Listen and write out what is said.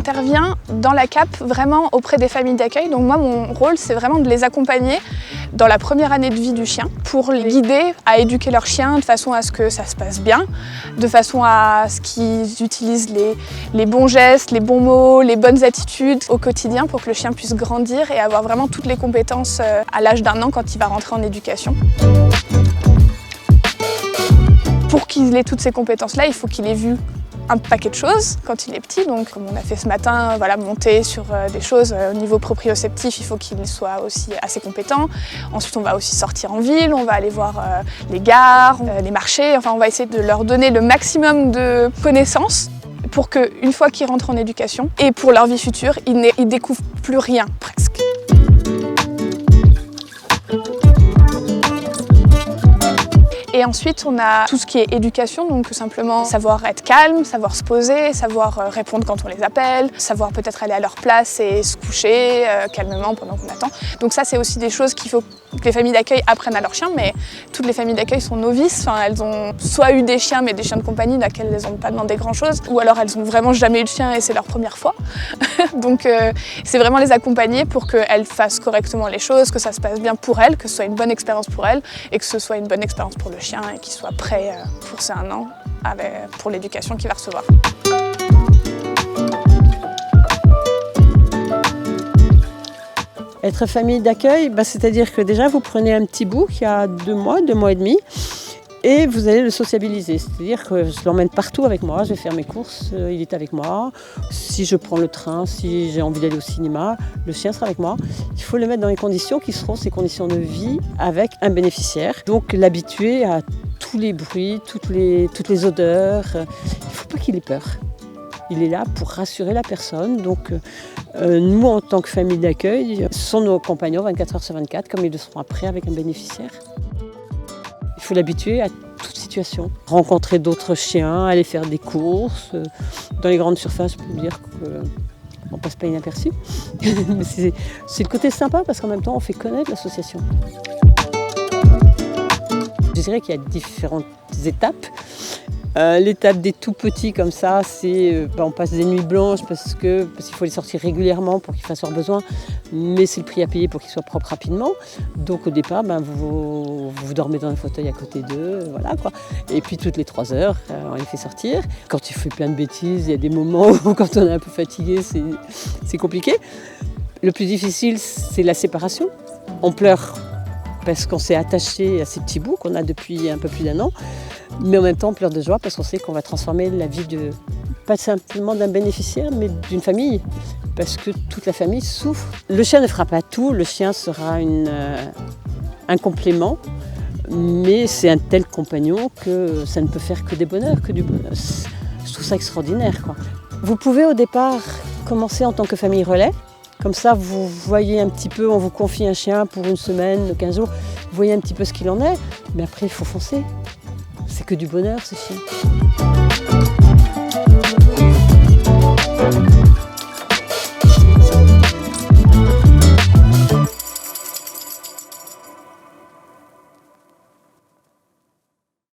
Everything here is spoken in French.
J'interviens dans la CAP vraiment auprès des familles d'accueil. Donc moi, mon rôle, c'est vraiment de les accompagner dans la première année de vie du chien pour les guider à éduquer leur chien de façon à ce que ça se passe bien, de façon à ce qu'ils utilisent les bons gestes, les bons mots, les bonnes attitudes au quotidien pour que le chien puisse grandir et avoir vraiment toutes les compétences à l'âge d'1 an quand il va rentrer en éducation. Pour qu'il ait toutes ces compétences-là, il faut qu'il ait vu un paquet de choses quand il est petit, donc comme on a fait ce matin, voilà, monter sur des choses au niveau proprioceptif, il faut qu'il soit aussi assez compétent. Ensuite on va aussi sortir en ville, on va aller voir les gares, les marchés, enfin on va essayer de leur donner le maximum de connaissances pour qu'une fois qu'ils rentrent en éducation et pour leur vie future, ils ne découvrent plus rien presque. Et ensuite, on a tout ce qui est éducation, donc simplement savoir être calme, savoir se poser, savoir répondre quand on les appelle, savoir peut-être aller à leur place et se coucher calmement pendant qu'on attend. Donc ça, c'est aussi des choses qu'il faut que les familles d'accueil apprennent à leurs chiens, mais toutes les familles d'accueil sont novices. Enfin, elles ont soit eu des chiens, mais des chiens de compagnie laquelle elles n'ont pas demandé grand-chose, ou alors elles n'ont vraiment jamais eu de chien et c'est leur première fois. Donc c'est vraiment les accompagner pour qu'elles fassent correctement les choses, que ça se passe bien pour elles, que ce soit une bonne expérience pour elles et que ce soit une bonne expérience pour le chien et qu'il soit prêt pour ses 1 an pour l'éducation qu'il va recevoir. Être famille d'accueil, c'est-à-dire que déjà vous prenez un petit bout qui a 2 mois et demi, et vous allez le sociabiliser. C'est-à-dire que je l'emmène partout avec moi, je vais faire mes courses, il est avec moi. Si je prends le train, si j'ai envie d'aller au cinéma, le chien sera avec moi. Il faut le mettre dans les conditions qui seront ces conditions de vie avec un bénéficiaire. Donc l'habituer à tous les bruits, toutes les odeurs. Il ne faut pas qu'il ait peur. Il est là pour rassurer la personne. Donc nous, en tant que famille d'accueil, ce sont nos compagnons 24 heures sur 24, comme ils le seront après avec un bénéficiaire. Il faut l'habituer à toute situation. Rencontrer d'autres chiens, aller faire des courses. Dans les grandes surfaces, je peux vous dire qu'on ne passe pas inaperçu. Mais c'est le côté sympa parce qu'en même temps, on fait connaître l'association. Je dirais qu'il y a différentes étapes. L'étape des tout petits comme ça, c'est on passe des nuits blanches parce qu'il faut les sortir régulièrement pour qu'ils fassent leurs besoins, mais c'est le prix à payer pour qu'ils soient propres rapidement. Donc au départ, vous dormez dans un fauteuil à côté d'eux, voilà quoi. Et puis toutes les 3 heures, on les fait sortir. Quand il fait plein de bêtises, il y a des moments où quand on est un peu fatigué, c'est compliqué. Le plus difficile, c'est la séparation. On pleure parce qu'on s'est attaché à ces petits bouts qu'on a depuis un peu plus d'1 an. Mais en même temps, on pleure de joie parce qu'on sait qu'on va transformer la vie pas simplement d'un bénéficiaire, mais d'une famille. Parce que toute la famille souffre. Le chien ne fera pas tout, le chien sera un complément. Mais c'est un tel compagnon que ça ne peut faire que des bonheurs, que du bonheur. Je trouve ça extraordinaire, quoi. Vous pouvez au départ commencer en tant que famille relais. Comme ça, vous voyez un petit peu, on vous confie un chien pour 1 semaine, 15 jours. Vous voyez un petit peu ce qu'il en est. Mais après, il faut foncer. C'est que du bonheur, ce chien.